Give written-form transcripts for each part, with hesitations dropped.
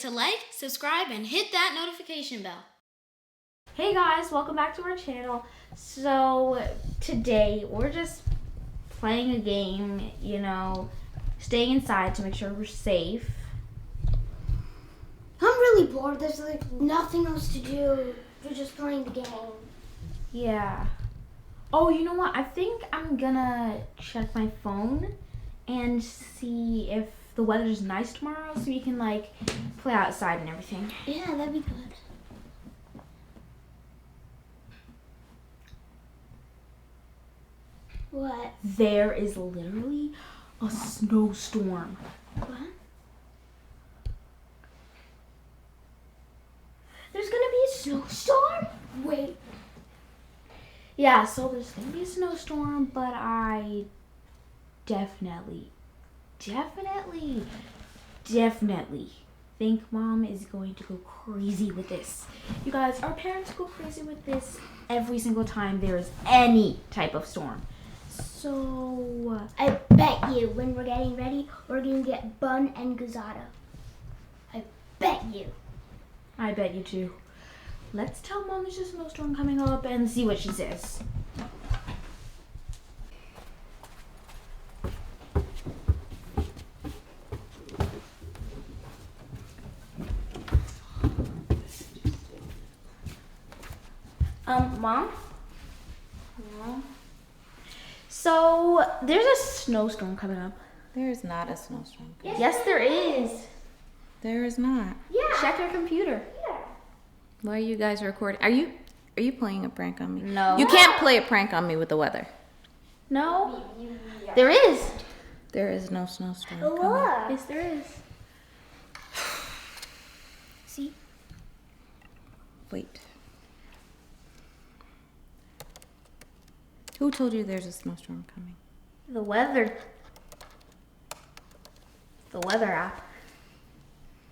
to like, subscribe, and hit that notification bell. Hey guys, welcome back to our channel. So today we're just playing a game, you know, staying inside to make sure we're safe. I'm really bored. There's like nothing else to do. We're just playing the game. Yeah. Oh, you know what? I think I'm gonna check my phone and see if the weather's nice tomorrow so we can like play outside and everything. Yeah, that'd be good. What? There is literally a snowstorm. What? There's gonna be a snowstorm? Wait. Yeah, so there's gonna be a snowstorm, but I definitely think Mom is going to go crazy with this. You guys, our parents go crazy with this every single time there is any type of storm. So I bet you when we're getting ready, we're gonna get bun and gazada. I bet you. I bet you too. Let's tell Mom there's a snowstorm coming up and see what she says. Mom? So, there's a snowstorm coming up. There is not a snowstorm. Yes, there is. There is not. Yeah. Check your computer. Yeah. Why are you guys recording? Are you playing a prank on me? No. You can't play a prank on me with the weather. No? There is. There is no snowstorm coming. Look. Yes, there is. See? Wait. Who told you there's a snowstorm coming? The weather. The weather app.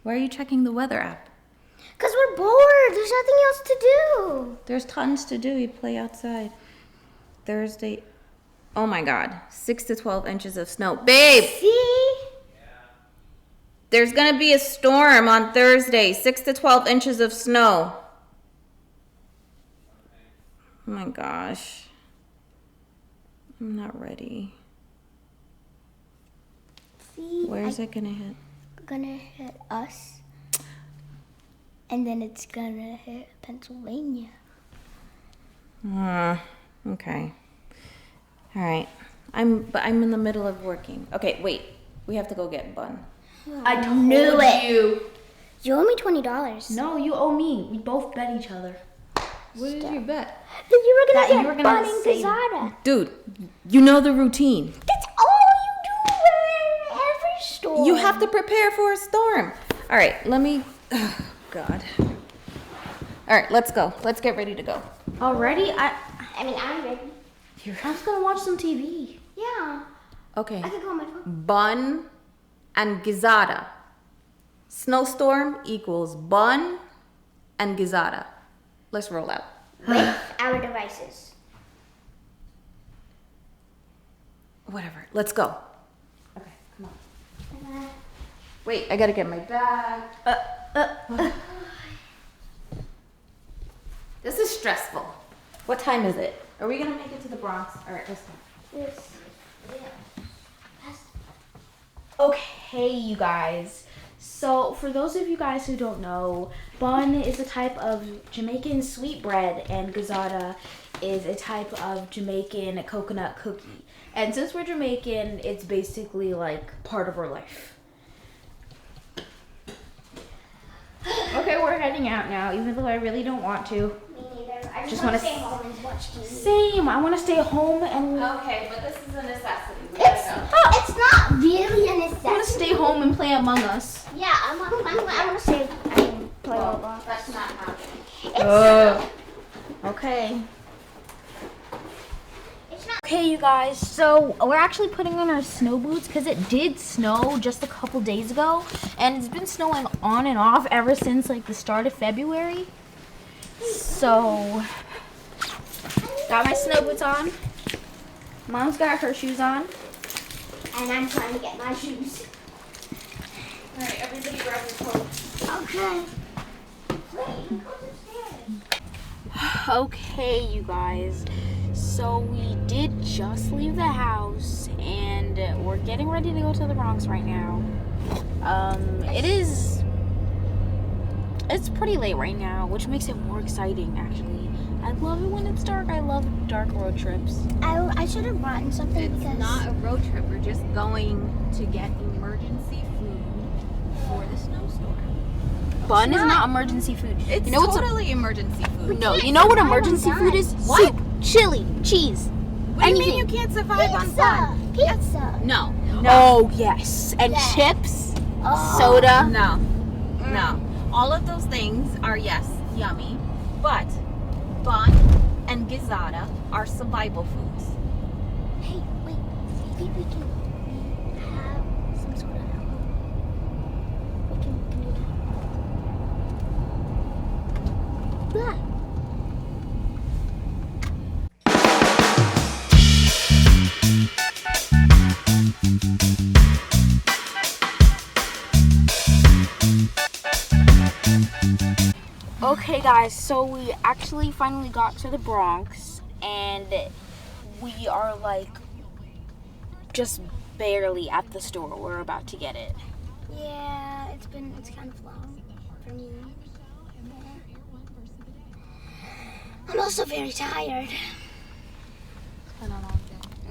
Why are you checking the weather app? Because we're bored. There's nothing else to do. There's tons to do. You play outside. Thursday. Oh my God. 6 to 12 inches of snow. Babe! See? There's going to be a storm on Thursday. 6 to 12 inches of snow. Oh my gosh. I'm not ready. See? Where is it going to hit? Gonna hit us. And then it's gonna hit Pennsylvania. Okay. All right. I'm in the middle of working. Okay, wait. We have to go get bun. I knew told it. you. You owe me $20. No, you owe me. We both bet each other. What did you bet? That you were That gonna you were get gonna bun and say- gazada. Dude, you know the routine. That's all you do in every store. You have to prepare for a storm. All right, let me... Oh, God. All right, let's go. Let's get ready to go. Already? I'm ready. I'm just gonna watch some TV. Yeah. Okay. I can go on my phone. Bun and gizada. Snowstorm equals bun and gizada. Let's roll out. With our devices. Whatever. Let's go. Okay, come on. Wait, I gotta get my bag. This is stressful. What time is it? Are we gonna make it to the Bronx? All right, let's go. This. Okay, you guys. So, for those of you guys who don't know, bun is a type of Jamaican sweetbread and gazada is a type of Jamaican coconut cookie. And since we're Jamaican, it's basically like part of our life. Okay, we're heading out now, even though I really don't want to. Me neither. I Just just wanna want to stay home and watch TV. Same, I want to stay home and Okay, but this is a necessity. It's not really a I want to necessity. stay home and play Among Us. Yeah, I want to stay and play Roblox. That's not happening. Okay. It's not. Okay, you guys, so we're actually putting on our snow boots because it did snow just a couple days ago, and it's been snowing on and off ever since like the start of February. So, got my snow boots on. Mom's got her shoes on. And I'm trying to get my shoes. All right, everybody grab your coat. Okay. Okay, you guys. So we did just leave the house, and we're getting ready to go to the Bronx right now. It's pretty late right now, which makes it more exciting, actually. I love it when it's dark. I love dark road trips. I should have brought something It's because not a road trip. We're just going to get emergency food for the snowstorm. Bun is not emergency food. It's you know what's totally emergency food. no, you know what emergency food is? What? Soup, chili, cheese. What do you anything. mean you can't survive on pizza. bun? Pizza. No. Oh, yes. And Yeah. chips, Oh. soda. No. No. All of those things are, yes, yummy, but bun and gizzada are survival foods. Hey, wait. Maybe we can have some sort of alcohol. We can do that. What? Okay, guys, so we actually finally got to the Bronx, and we are like just barely at the store. We're about to get it. Yeah, it's kind of long for me. I'm also very tired.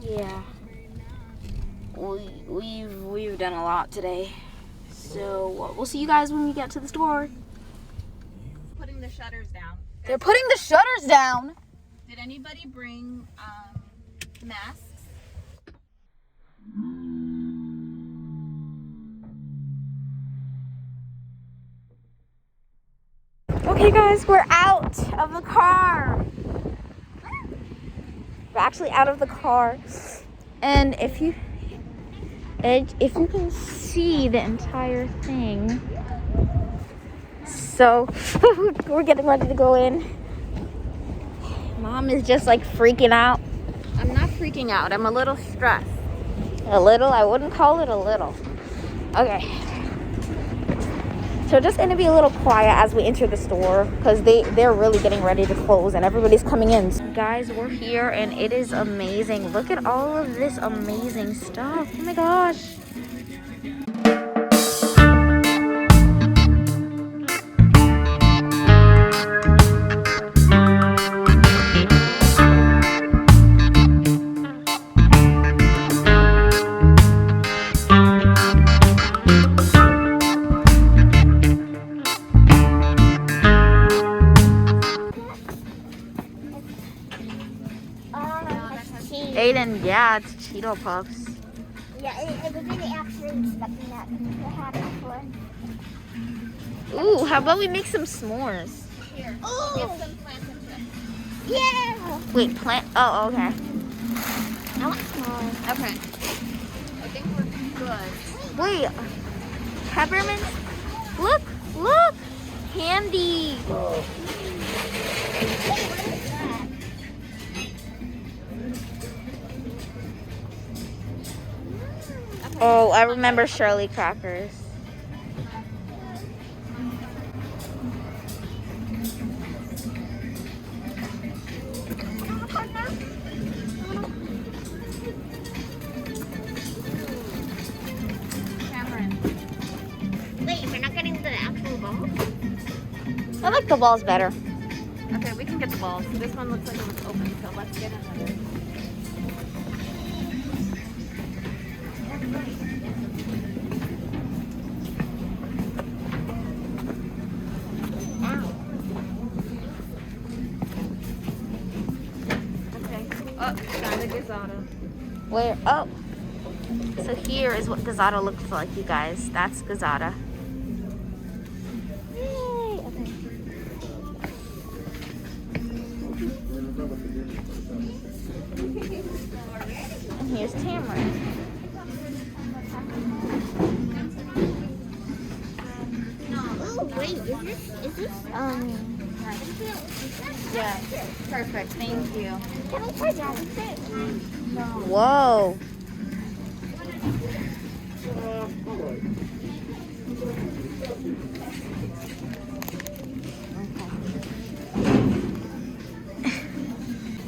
Yeah. We've done a lot today. So we'll see you guys when we get to the store. Putting the shutters down. They're putting the shutters down. Did anybody bring masks? Okay, guys, we're out of the car. We're actually out of the car, and if you can see the entire thing, so we're getting ready to go in. Mom is just like freaking out. I'm not freaking out. I'm a little stressed. A little? I wouldn't call it a little. Okay. So just going to be a little quiet as we enter the store because they're really getting ready to close and everybody's coming in. Guys, we're here and it is amazing. Look at all of this amazing stuff. Oh my gosh. Aiden, yeah, it's Cheeto Puffs. Yeah, I was really actually expecting that to happen before. Ooh, how about we make some s'mores? Here. Oh. Get some plantain chips. Yeah! Wait, plant? Oh, okay. I want s'mores. Okay. I think we're good. Wait, peppermint? Look, look, candy. Oh, I remember Shirley crackers. Cameron. Wait, if we're not getting the actual ball? I like the balls better. Okay, we can get the balls. This one looks like it was open, so let's get another. Okay. Oh, got the gizzada. Where? Oh. So here is what Gazzada looks like, you guys. That's Gazzada. Yay! Okay. And here's Tamarind. Oh, wait, is this, Yeah. Perfect. Thank you. can I try dragon fruit? Whoa.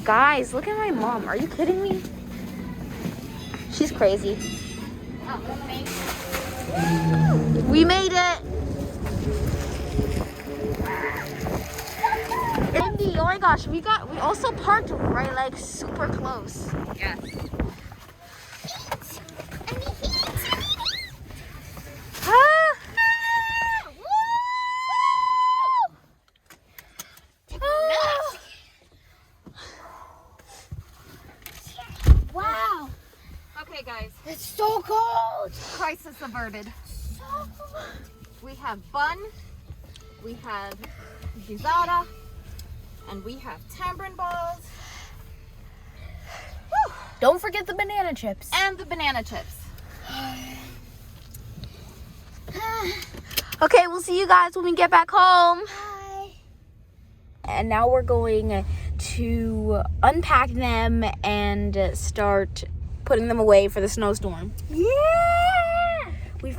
Guys, look at my mom. Are you kidding me? She's crazy. We made it. Indy, oh my gosh, we also parked right like super close. Yes. Wow, Okay, guys. it's so cold. Crisis averted. We have bun, we have gizzata, and we have tamarind balls. Don't forget the banana chips. And the banana chips. Okay, we'll see you guys when we get back home. Bye. And now we're going to unpack them and start putting them away for the snowstorm. Yeah. We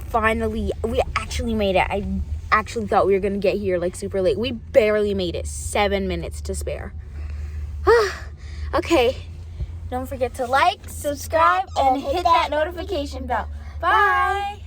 actually made it. I actually thought we were gonna get here like super late. We barely made it. 7 minutes to spare. Okay. Don't forget to like, subscribe, and hit that notification bell. Bye.